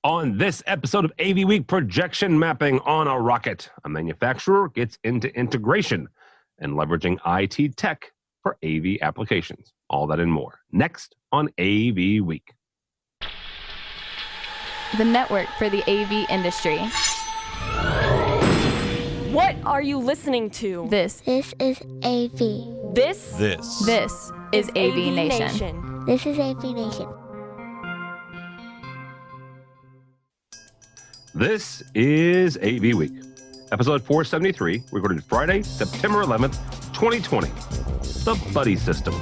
On this episode of AV Week, projection mapping on a rocket. A manufacturer gets into integration and leveraging IT tech for AV applications. All that and more. Next on AV Week. The network for the AV industry. What are you listening to? This is AV. This is AVNation. This is AVNation. This is AV Week, episode 473, recorded Friday, September 11th, 2020. The Buddy System.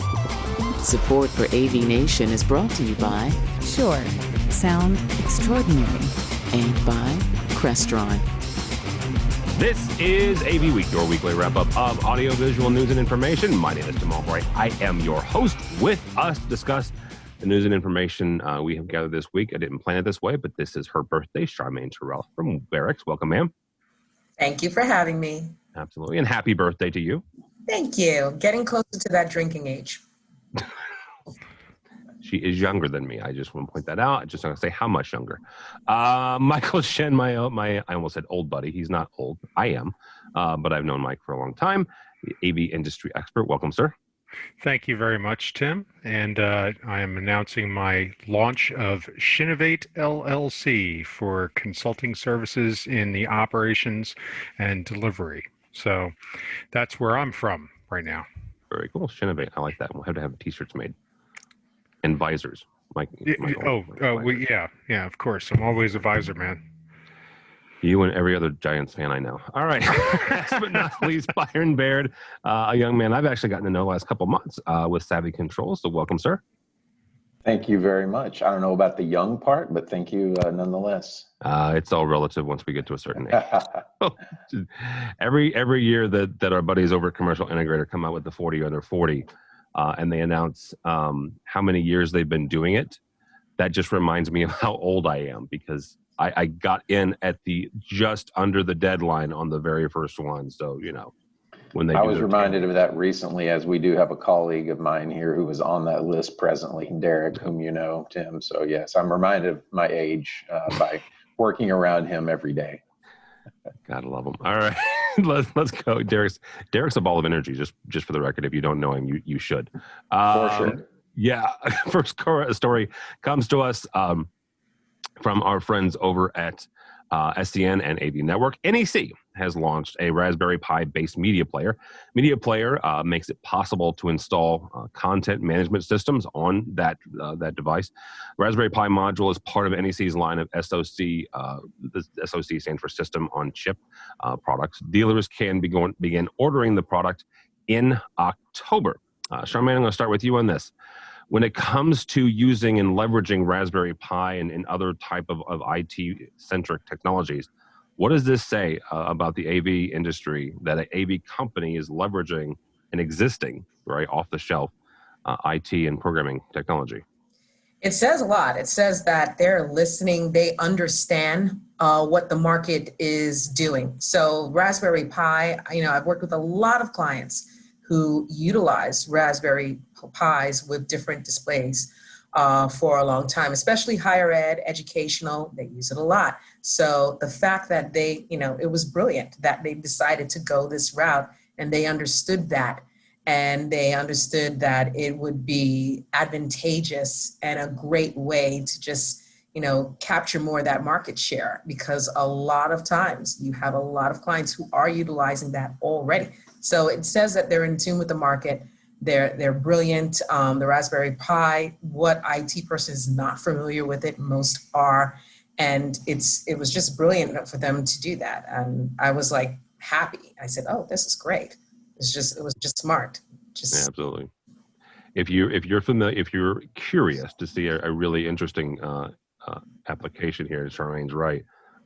Support for AVNation is brought to you by Sure, Sound Extraordinary, and by Crestron. This is AV Week, your weekly wrap-up of audiovisual news and information. My name is Tim Albright. I am your host. With us to discuss the news and information we have gathered this week. I didn't plan it this way, but this is her birthday, Charmaine Terrell from Barracks. Welcome, ma'am. Thank you for having me. Absolutely, and happy birthday to you. Thank you. Getting closer to that drinking age. She is younger than me. I just want to point that out. I just want to say how much younger. Michael Shen, my I almost said old buddy. He's not old. I am, but I've known Mike for a long time. The AV industry expert. Welcome, sir. Thank you very much, Tim. And I am announcing my launch of Shinovate LLC for consulting services in the operations and delivery. So that's where I'm from right now. Very cool. Shinovate. I like that. We'll have to have t-shirts made. And visors. Yeah, of course. I'm always a visor man. You and every other Giants fan I know. All right. Last but not least, Byron Baird, a young man I've actually gotten to know the last couple months with Savvy Controls. So welcome, sir. Thank you very much. I don't know about the young part, but thank you nonetheless. It's all relative once we get to a certain age. every year that our buddies over at Commercial Integrator come out with the 40 under 40, and they announce how many years they've been doing it, that just reminds me of how old I am, because I got in at the just under the deadline on the very first one. So, when they I was reminded of that recently, as we do have a colleague of mine here who is on that list presently, Derek, whom you know, Tim. So yes, I'm reminded of my age by working around him every day. Gotta love him. All right, let's go. Derek's a ball of energy. Just for the record, if you don't know him, you should. For sure. Yeah. First story comes to us from our friends over at SCN and AV Network. NEC has launched a Raspberry Pi-based media player. Media player makes it possible to install content management systems on that device. Raspberry Pi module is part of NEC's line of SoC. The SoC stands for System on Chip products. Dealers can begin ordering the product in October. Charmaine, I'm going to start with you on this. When it comes to using and leveraging Raspberry Pi and other type of IT-centric technologies, what does this say about the AV industry that an AV company is leveraging an existing, right, off-the-shelf IT and programming technology? It says a lot. It says that they're listening. They understand what the market is doing. So Raspberry Pi, I've worked with a lot of clients who utilize Raspberry Pis with different displays for a long time, especially higher ed, educational. They use it a lot. So the fact that they, it was brilliant that they decided to go this route, and they understood that. And they understood that it would be advantageous and a great way to just, capture more of that market share, because a lot of times you have a lot of clients who are utilizing that already. So it says that they're in tune with the market. They're brilliant. The Raspberry Pi, what IT person is not familiar with it? Most are. And it was just brilliant for them to do that. And I was like happy. I said, oh, this is great. It was just smart. Yeah, absolutely. If you're familiar, if you're curious to see a really interesting application here, Charmaine's right.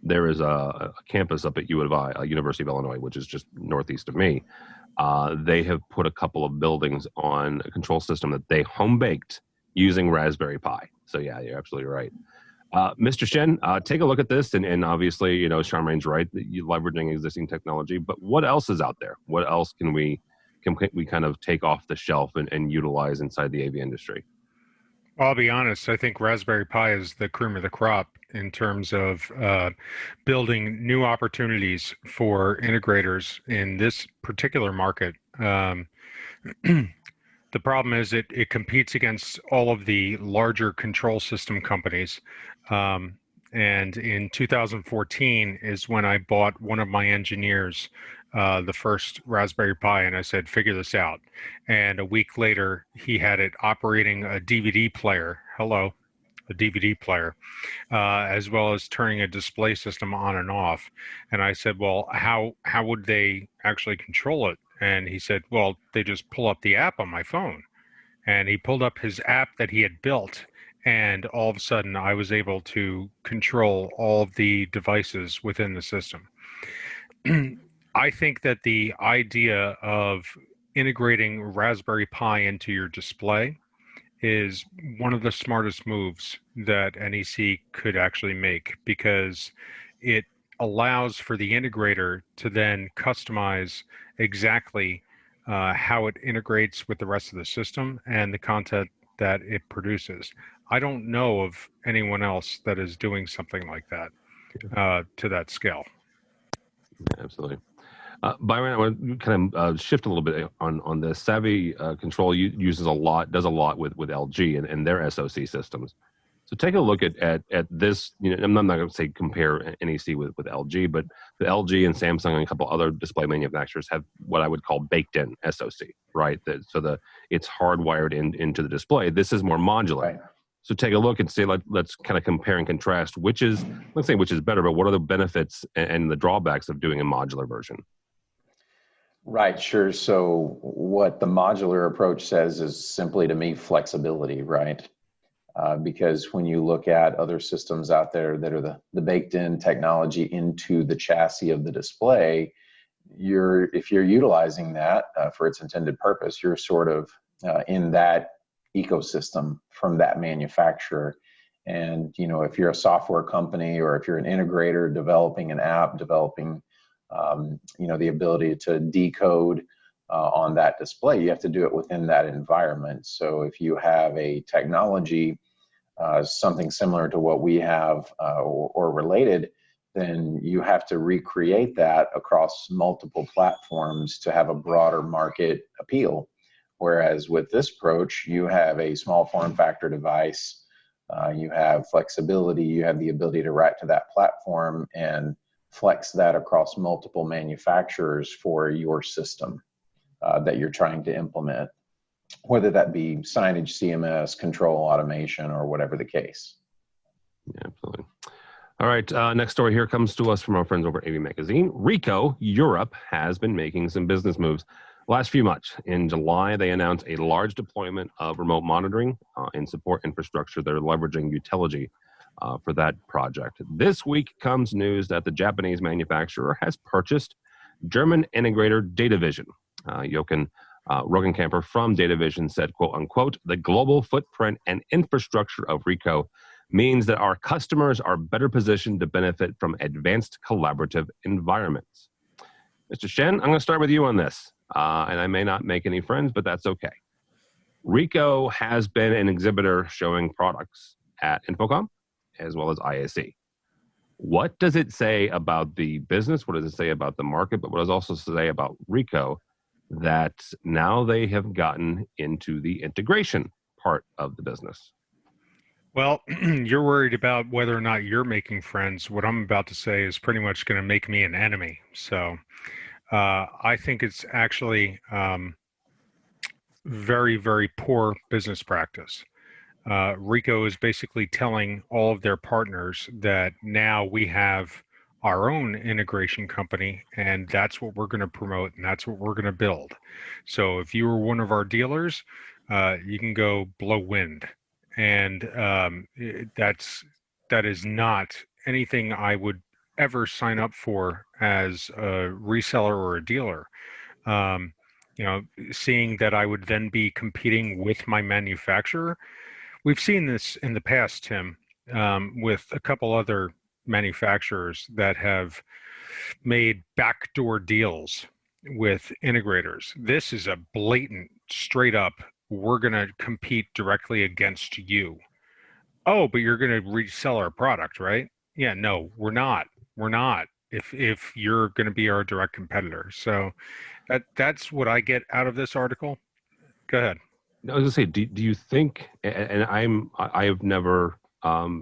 There is a campus up at U of I, University of Illinois, which is just northeast of me. They have put a couple of buildings on a control system that they home baked using Raspberry Pi. So yeah, you're absolutely right. Mr. Shen, take a look at this, and obviously, Charmaine's right that you're leveraging existing technology. But what else is out there? What else can we kind of take off the shelf and utilize inside the AV industry? I'll be honest, I think Raspberry Pi is the cream of the crop in terms of building new opportunities for integrators in this particular market. The problem is it competes against all of the larger control system companies. And in 2014 is when I bought one of my engineers the first Raspberry Pi, and I said, figure this out. And a week later, he had it operating a DVD player. Hello, a DVD player, as well as turning a display system on and off. And I said, well, how would they actually control it? And he said, well, they just pull up the app on my phone. And he pulled up his app that he had built. And all of a sudden, I was able to control all of the devices within the system. I think that the idea of integrating Raspberry Pi into your display is one of the smartest moves that NEC could actually make, because it allows for the integrator to then customize exactly how it integrates with the rest of the system and the content that it produces. I don't know of anyone else that is doing something like that to that scale. Yeah, absolutely. Byron, I want to kind of shift a little bit on this. Savvy Control does a lot with LG and their SoC systems. So take a look at this. I'm not going to say compare NEC with LG, but the LG and Samsung and a couple other display manufacturers have what I would call baked-in SoC, right? It's hardwired into the display. This is more modular. Right. So take a look and say, let's kind of compare and contrast which is better, but what are the benefits and the drawbacks of doing a modular version? Right, sure. So what the modular approach says is simply, to me, flexibility, right? Because when you look at other systems out there that are the baked-in technology into the chassis of the display, if you're utilizing that for its intended purpose, you're sort of in that ecosystem from that manufacturer. And if you're a software company or if you're an integrator developing an app, developing the ability to decode on that display, you have to do it within that environment. So if you have a technology, something similar to what we have or related, then you have to recreate that across multiple platforms to have a broader market appeal. Whereas with this approach, you have a small form factor device, you have flexibility, you have the ability to write to that platform and flex that across multiple manufacturers for your system that you're trying to implement, whether that be signage, CMS, control, automation, or whatever the case. Yeah, absolutely. All right, next story here comes to us from our friends over at AV Magazine. Ricoh Europe has been making some business moves last few months. In July, they announced a large deployment of remote monitoring and support infrastructure. They're leveraging Utility for that project. This week comes news that the Japanese manufacturer has purchased German integrator DataVision. Jochen Rogenkamper from DataVision said, quote unquote, the global footprint and infrastructure of Ricoh means that our customers are better positioned to benefit from advanced collaborative environments. Mr. Shen, I'm going to start with you on this. And I may not make any friends, but that's okay. Ricoh has been an exhibitor showing products at Infocom as well as ISE. What does it say about the business? What does it say about the market? But what does it also say about Ricoh that now they have gotten into the integration part of the business? Well, you're worried about whether or not you're making friends. What I'm about to say is pretty much going to make me an enemy. So I think it's actually very, very poor business practice. Ricoh is basically telling all of their partners that now we have our own integration company, and that's what we're going to promote, and that's what we're going to build. So if you were one of our dealers, you can go blow wind. And that is not anything I would ever sign up for as a reseller or a dealer. Seeing that I would then be competing with my manufacturer. We've seen this in the past, Tim, with a couple other manufacturers that have made backdoor deals with integrators. This is a blatant, straight up, we're going to compete directly against you. Oh, but you're going to resell our product, right? Yeah, no, we're not. We're not. If you're going to be our direct competitor. So that's what I get out of this article. Go ahead. I was gonna say, do you think? And I have never, not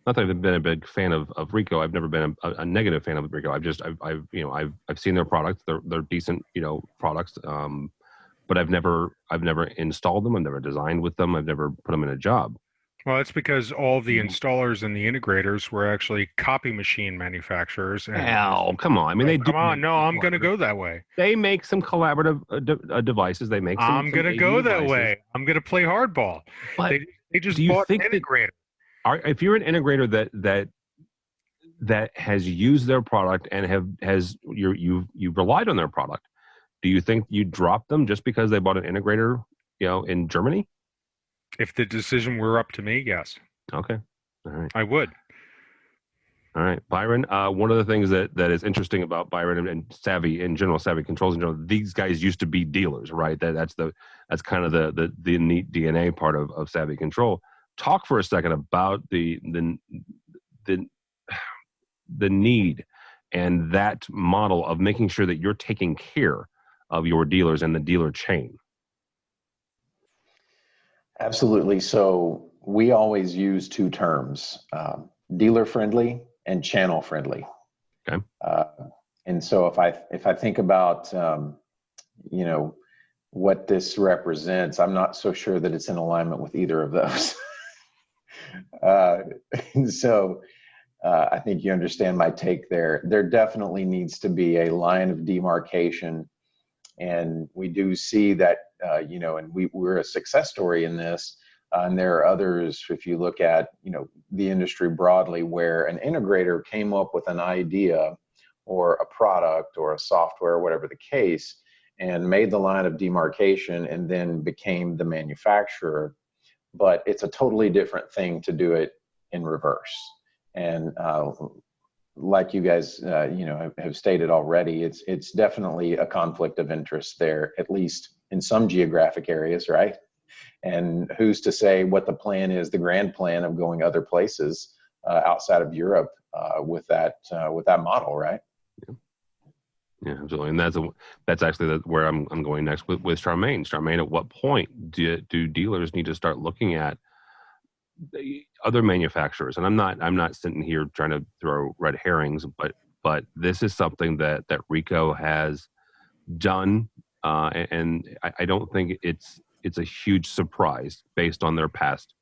that I've been a big fan of Ricoh. I've never been a negative fan of Ricoh. I've seen their products. They're decent, products. But I've never installed them. I've never designed with them. I've never put them in a job. Well, it's because all the installers and the integrators were actually copy machine manufacturers. And, Oh, come on! I mean, they do. Come on, no, I'm going to go that way. They make some collaborative devices. They make. I'm going to go that way. I'm going to play hardball. But they just do you bought think an integrator. If you're an integrator that has used their product and you've relied on their product, do you think you drop them just because they bought an integrator, in Germany? If the decision were up to me, yes. Okay. All right. I would. All right, Byron. One of the things that is interesting about Byron and Savvy in general, Savvy Controls in general, these guys used to be dealers, right? That's kind of the neat DNA part of Savvy Control. Talk for a second about the need and that model of making sure that you're taking care of your dealers and the dealer chain. Absolutely. So we always use two terms, dealer friendly and channel friendly. Okay. And so if I think about, what this represents, I'm not so sure that it's in alignment with either of those. And so I think you understand my take there. There definitely needs to be a line of demarcation. And we do see that, and we're a success story in this. And there are others, if you look at, the industry broadly, where an integrator came up with an idea or a product or a software, whatever the case, and made the line of demarcation and then became the manufacturer. But it's a totally different thing to do it in reverse. And like you guys, have stated already, it's definitely a conflict of interest there, at least in some geographic areas, right? And who's to say what the plan is, the grand plan of going other places outside of Europe with that model, right? Yeah, absolutely. And that's actually where I'm going next with Charmaine. Charmaine, at what point do dealers need to start looking at the other manufacturers? And I'm not sitting here trying to throw red herrings, but this is something that Ricoh has done, and I don't think it's a huge surprise based on their past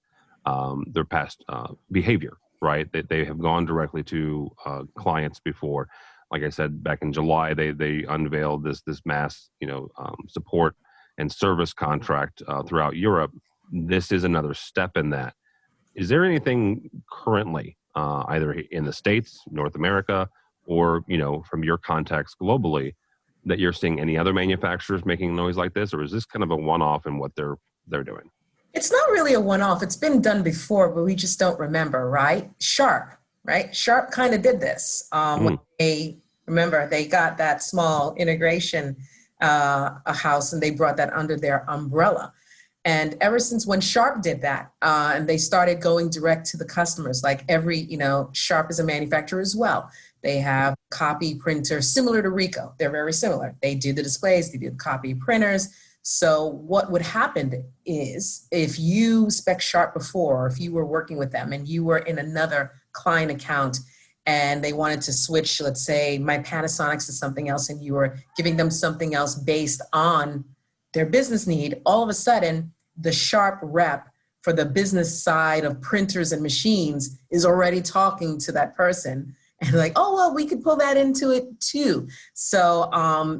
behavior. Right? They have gone directly to clients before. Like I said, back in July, they unveiled this mass support and service contract throughout Europe. This is another step in that. Is there anything currently, either in the States, North America, or from your contacts globally, that you're seeing any other manufacturers making noise like this, or is this kind of a one-off in what they're doing? It's not really a one-off. It's been done before, but we just don't remember, right? Sharp, right? Sharp kind of did this. When they got that small integration a house, and they brought that under their umbrella. And ever since when Sharp did that, and they started going direct to the customers, like Sharp is a manufacturer as well. They have copy printers similar to Ricoh. They're very similar. They do the displays, they do the copy printers. So what would happen is if you spec Sharp before, or if you were working with them and you were in another client account and they wanted to switch, let's say my Panasonics to something else, and you were giving them something else based on their business need, all of a sudden the Sharp rep for the business side of printers and machines is already talking to that person. And like, oh, well, we could pull that into it too. So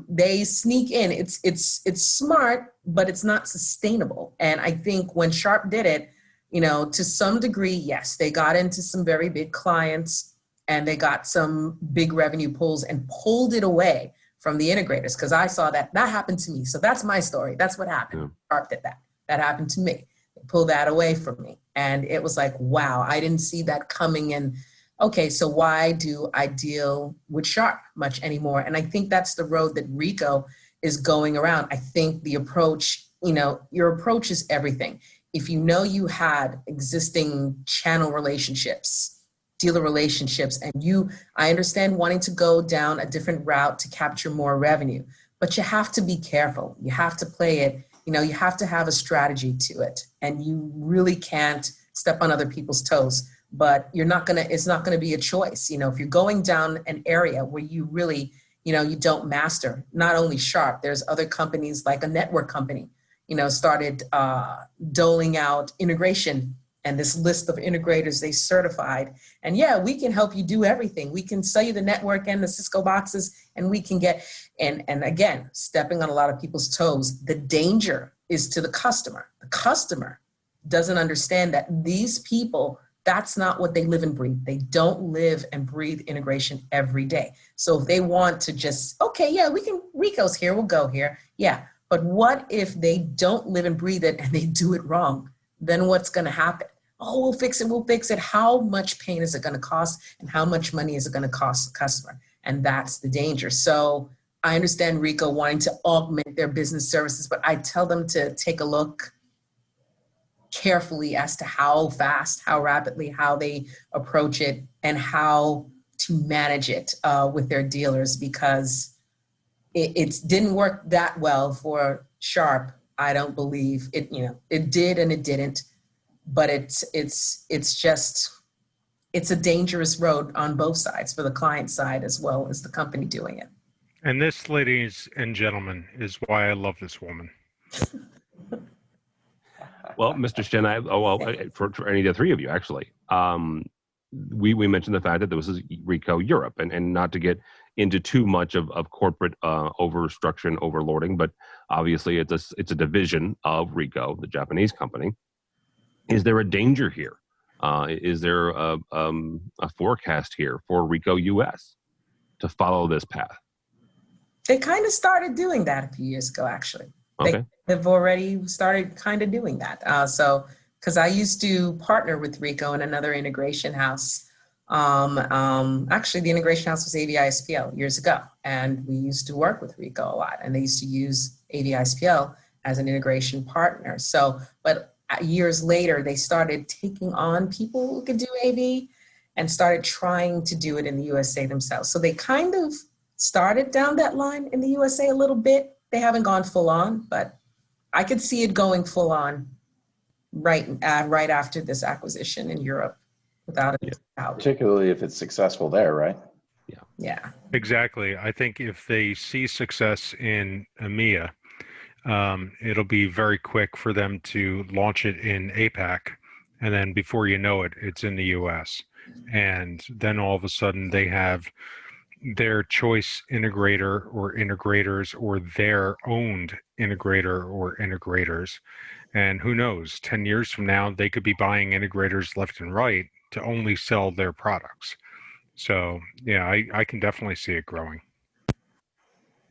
they sneak in. It's smart, but it's not sustainable. And I think when Sharp did it, to some degree, yes, they got into some very big clients and they got some big revenue pulls and pulled it away from the integrators. Because I saw that happened to me. So that's my story. That's what happened. Yeah. Sharp did that. That happened to me. They pulled that away from me. And it was like, wow, I didn't see that coming in. Okay, so why do I deal with Sharp much anymore? And I think that's the road that Ricoh is going around. I think the approach, your approach is everything. if you know you had existing channel relationships, dealer relationships, and I understand wanting to go down a different route to capture more revenue, but you have to be careful. You have to play it, you have to have a strategy to it, and you really can't step on other people's toes. But it's not gonna be a choice. If you're going down an area where you really, you don't master, not only Sharp, there's other companies like a network company, started doling out integration and this list of integrators they certified. And yeah, we can help you do everything. We can sell you the network and the Cisco boxes, and we can get, and again, stepping on a lot of people's toes. The danger is to the customer. The customer doesn't understand that these people, that's not what they live and breathe. They don't live and breathe integration every day. So if they want to just, okay, yeah, Ricoh's here, we'll go here. Yeah, but what if they don't live and breathe it and they do it wrong? Then what's gonna happen? Oh, we'll fix it. How much pain is it gonna cost, and how much money is it gonna cost the customer? And that's the danger. So I understand Ricoh wanting to augment their business services, but I tell them to take a look carefully as to how fast, how rapidly, how they approach it, and how to manage it with their dealers, because it didn't work that well for Sharp. I don't believe it. It did and it didn't, but it's a dangerous road on both sides, for the client side as well as the company doing it. And this, ladies and gentlemen, is why I love this woman. Well, Mr. Shen, for any of the three of you, actually, we mentioned the fact that this is Ricoh Europe, and not to get into too much of corporate overstructure and overlording, but obviously it's a division of Ricoh, the Japanese company. Is there a danger here? Is there a forecast here for Ricoh US to follow this path? They kind of started doing that a few years ago, actually. Okay. They've already started kind of doing that. Because I used to partner with Ricoh in another integration house. Actually, the integration house was AVISPL years ago, and we used to work with Ricoh a lot, and they used to use AVISPL as an integration partner. But years later, they started taking on people who could do AV and started trying to do it in the USA themselves. So they kind of started down that line in the USA a little bit. They haven't gone full on, but I could see it going full on right after this acquisition in Europe, without a doubt. Particularly if it's successful there, right? Yeah. Exactly. I think if they see success in EMEA, it'll be very quick for them to launch it in APAC, and then before you know it, it's in the US. And then all of a sudden they have their choice integrator or integrators, or their owned integrator or integrators. And who knows, 10 years from now, they could be buying integrators left and right to only sell their products. So yeah, I can definitely see it growing.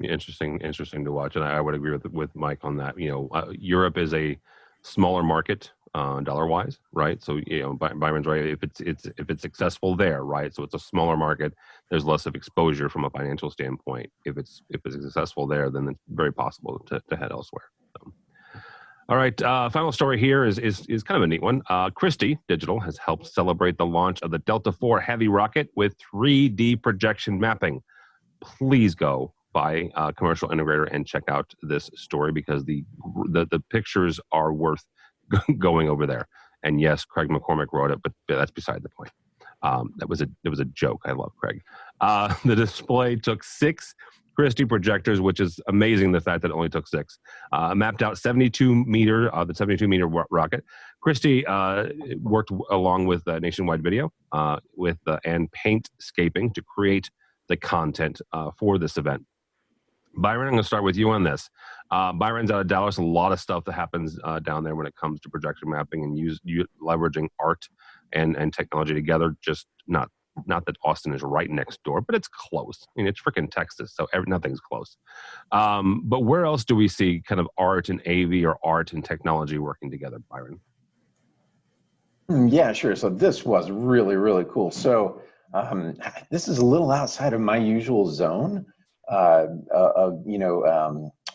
Interesting to watch, and I would agree with Mike on that. Europe is a smaller market dollar-wise, right? So Byron's right. If it's successful there, right? So it's a smaller market. There's less of exposure from a financial standpoint. If it's successful there, then it's very possible to head elsewhere. So. All right, final story here is kind of a neat one. Christie Digital has helped celebrate the launch of the Delta IV Heavy rocket with 3D projection mapping. Please go by Commercial Integrator and check out this story, because the pictures are worth going over there. And yes, Craig McCormick wrote it, but that's beside the point. That was a joke. I love Craig. The display took 6 Christie projectors, which is amazing, the fact that it only took 6. Mapped out the 72 meter rocket. Christie worked along with Nationwide Video and Paintscaping to create the content for this event. Byron, I'm going to start with you on this. Byron's out of Dallas. A lot of stuff that happens down there when it comes to projection mapping and leveraging art and technology together. Just not that Austin is right next door, but it's close. I mean, it's freaking Texas, so nothing's close. But where else do we see kind of art and AV, or art and technology working together, Byron? Yeah, sure. So this was really, really cool. So this is a little outside of my usual zone.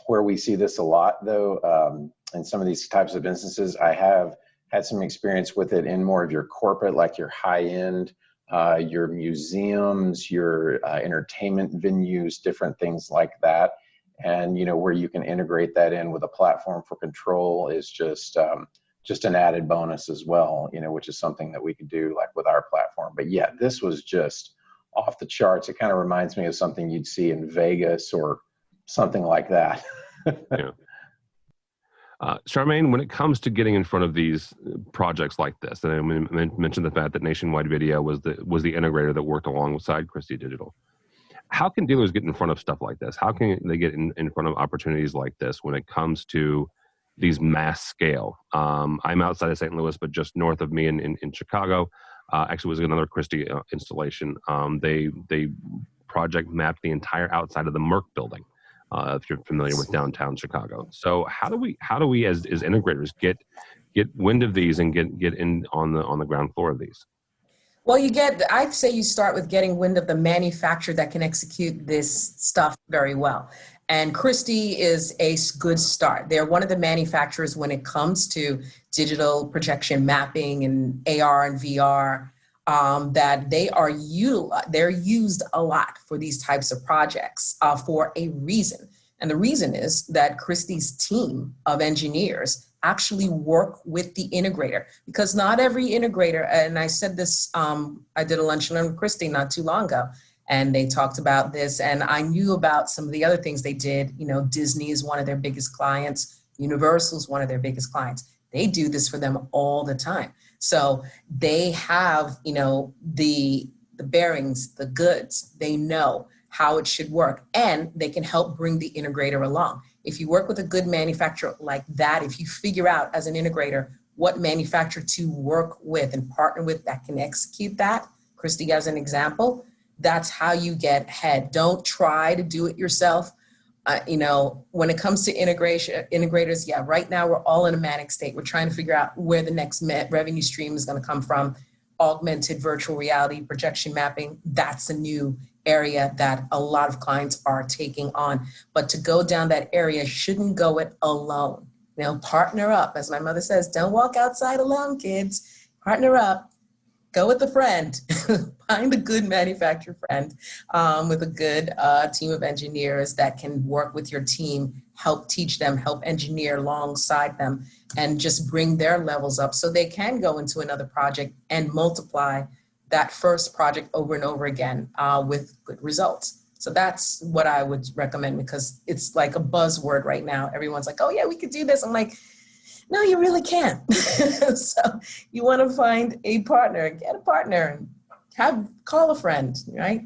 Where we see this a lot, though, in some of these types of businesses. I have had some experience with it in more of your corporate, like your high end, your museums, your entertainment venues, different things like that. And, where you can integrate that in with a platform for control is just an added bonus as well, which is something that we could do like with our platform. But yeah, this was just off the charts. It kind of reminds me of something you'd see in Vegas or something like that. Yeah. Charmaine, when it comes to getting in front of these projects like this, and I mentioned the fact that Nationwide Video was the integrator that worked alongside Christie Digital. How can dealers get in front of stuff like this? How can they get in front of opportunities like this when it comes to these mass scale? I'm outside of St. Louis, but just north of me in Chicago, actually was another Christie installation. They project mapped the entire outside of the Merck building. If you're familiar with downtown Chicago. So how do we as integrators get wind of these and get in on the ground floor of these? Well, I'd say you start with getting wind of the manufacturer that can execute this stuff very well. And Christie is a good start. They're one of the manufacturers when it comes to digital projection mapping and AR and VR, that they're used a lot for these types of projects for a reason. And the reason is that Christie's team of engineers actually work with the integrator, because not every integrator, and I said this, I did a lunch and learn with Christie not too long ago, and they talked about this, and I knew about some of the other things they did. Disney is one of their biggest clients. Universal is one of their biggest clients. They do this for them all the time. So they have, the bearings, the goods, they know how it should work, and they can help bring the integrator along. If you work with a good manufacturer like that, if you figure out as an integrator what manufacturer to work with and partner with that can execute that, Christie as an example, that's how you get ahead. Don't try to do it yourself. When it comes to integrators, yeah, right now we're all in a manic state. We're trying to figure out where the next revenue stream is going to come from. Augmented virtual reality, projection mapping, that's a new area that a lot of clients are taking on. But to go down that area, shouldn't go it alone. Partner up. As my mother says, don't walk outside alone, kids. Partner up. Go with a friend. Find a good manufacturer friend with a good team of engineers that can work with your team, help teach them, help engineer alongside them, and just bring their levels up so they can go into another project and multiply that first project over and over again with good results. So that's what I would recommend, because it's like a buzzword right now. Everyone's like, oh yeah, we could do this. I'm like, no, you really can't. So you want to find a partner, get a partner, call a friend, right?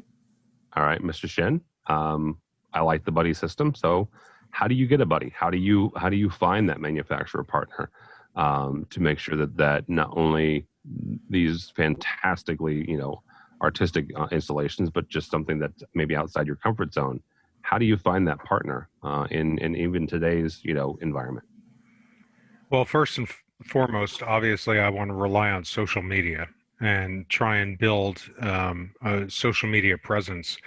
All right, Mr. Shen. I like the buddy system. So how do you get a buddy? How do you find that manufacturer partner to make sure that not only these fantastically, artistic installations, but just something that's maybe outside your comfort zone? How do you find that partner in even today's, environment? Well, first and foremost, obviously, I want to rely on social media and try and build a social media presence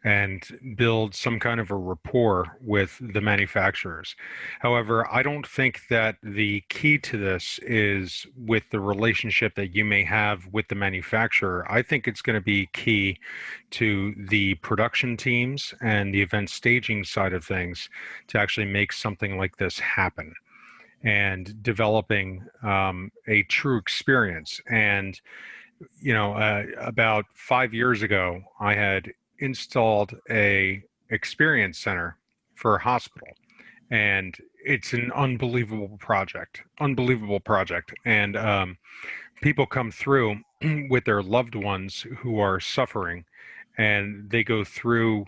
and build some kind of a rapport with the manufacturers. However, I don't think that the key to this is with the relationship that you may have with the manufacturer. I think it's going to be key to the production teams and the event staging side of things to actually make something like this happen, and developing a true experience. And, about 5 years ago, I had installed a experience center for a hospital, and it's an unbelievable project. And people come through with their loved ones who are suffering, and they go through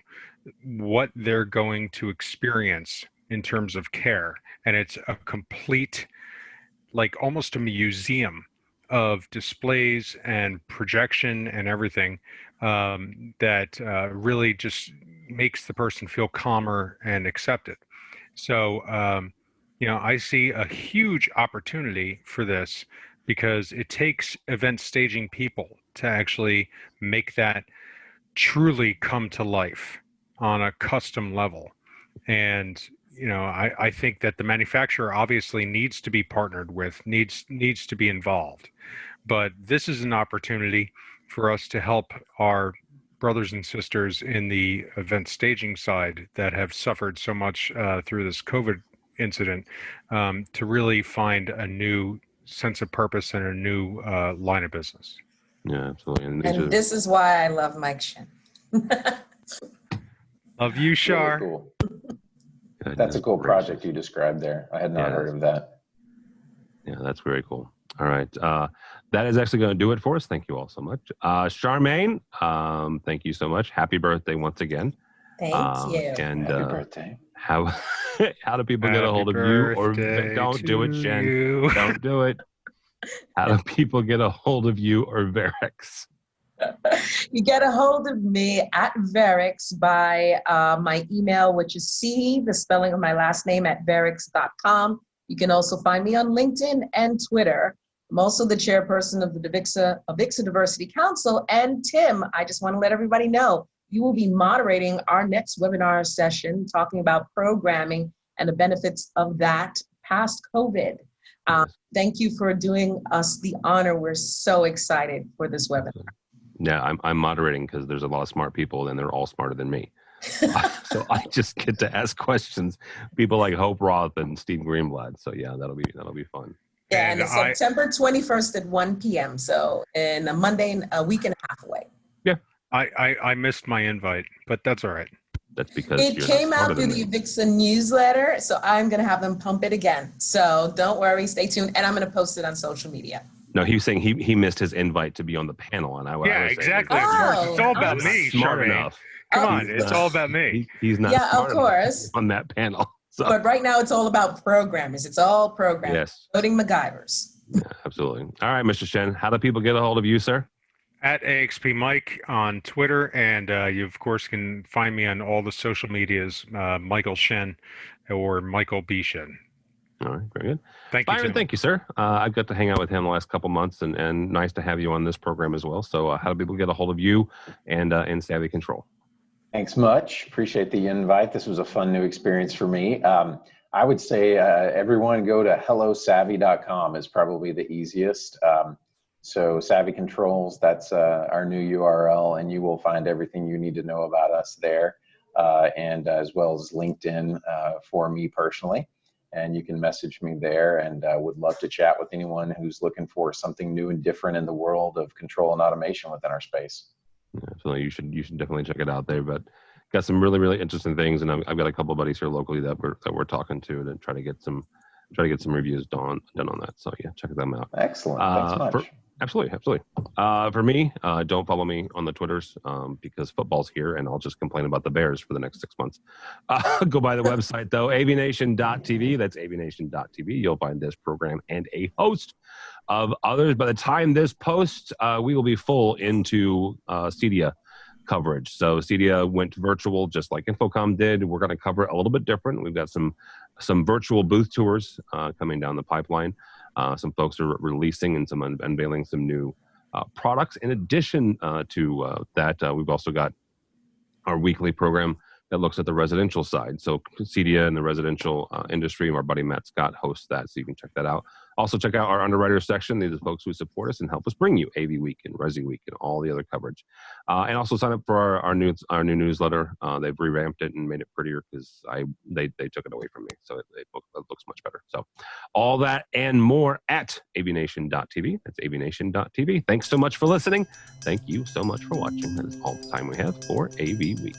what they're going to experience in terms of care. And it's a complete, like almost a museum of displays and projection and everything that really just makes the person feel calmer and accepted. So, I see a huge opportunity for this, because it takes event staging people to actually make that truly come to life on a custom level. And I think that the manufacturer obviously needs to be partnered with, needs to be involved. But this is an opportunity for us to help our brothers and sisters in the event staging side that have suffered so much through this COVID incident, to really find a new sense of purpose and a new line of business. Yeah, absolutely. And this is why I love Mike Shin. Love you, Shar. Really cool. Goodness That's a cool gracious. project you described there. I had not heard of that. Yeah, that's very cool. All right. That is actually going to do it for us. Thank you all so much. Charmaine, thank you so much. Happy birthday once again. Thank you. And Happy birthday. how do people get a hold of you? Or don't do it, Jen. Don't do it. How do people get a hold of you or Verix? You get a hold of me at Verix by my email, which is the spelling of my last name, at verix.com. You can also find me on LinkedIn and Twitter. I'm also the chairperson of the AVIXA Diversity Council. And Tim, I just want to let everybody know, you will be moderating our next webinar session talking about programming and the benefits of that past COVID. Thank you for doing us the honor. We're so excited for this webinar. Yeah, I'm moderating because there's a lot of smart people and they're all smarter than me. So I just get to ask questions. People like Hope Roth and Steve Greenblatt. So yeah, that'll be fun. Yeah, and it's September 21st at 1 p.m. So in a Monday, a week and a half away. Yeah. I missed my invite, but that's all right. That's because it came out through the AVIXA newsletter, so I'm going to have them pump it again. So don't worry, stay tuned, and I'm going to post it on social media. No, he was saying he missed his invite to be on the panel, and I was exactly. saying, It's all about me, smart enough. Come on, it's all about me. He's not. Yeah, smart of course. on that panel. So. But right now, it's all about programmers. It's all programmers. Yes. Including MacGyvers. Yeah, absolutely. All right, Mr. Shen, how do people get a hold of you, sir? At AXP Mike on Twitter, and you of course can find me on all the social medias, Michael Shen or Michael B. Shen. All right, very good. Thank you, Byron, Tim. thank you, sir. I've got to hang out with him the last couple months, and nice to have you on this program as well. So how do people get a hold of you and in Savvy Control? Thanks much. Appreciate the invite. This was a fun new experience for me. I would say everyone go to hellosavvy.com is probably the easiest. So Savvy Controls, that's our new URL, and you will find everything you need to know about us there, and as well as LinkedIn for me personally. And you can message me there, and would love to chat with anyone who's looking for something new and different in the world of control and automation within our space. Yeah, so you should definitely check it out there. But got some really interesting things, and I've got a couple of buddies here locally that we're talking to try to get some reviews done on that. So yeah, check them out. Excellent. Thanks much. Absolutely. For me, don't follow me on the Twitters because football's here, and I'll just complain about the Bears for the next 6 months. Go by the website, though, AVNation.tv. That's AVNation.tv. You'll find this program and a host of others. By the time this posts, we will be full into Cedia coverage. So Cedia went virtual just like Infocom did. We're going to cover it a little bit different. We've got some virtual booth tours coming down the pipeline. Some folks are releasing and some unveiling some new products. In addition to that, we've also got our weekly program that looks at the residential side. So Cedia and the residential industry, our buddy Matt Scott hosts that, so you can check that out. Also check out our underwriters section. These are folks who support us and help us bring you AVWeek and ResiWeek and all the other coverage. And also sign up for our new newsletter. They've revamped it and made it prettier because they took it away from me, so it looks much better. So all that and more at avnation.tv. That's avnation.tv. Thanks so much for listening. Thank you so much for watching. That is all the time we have for AV Week.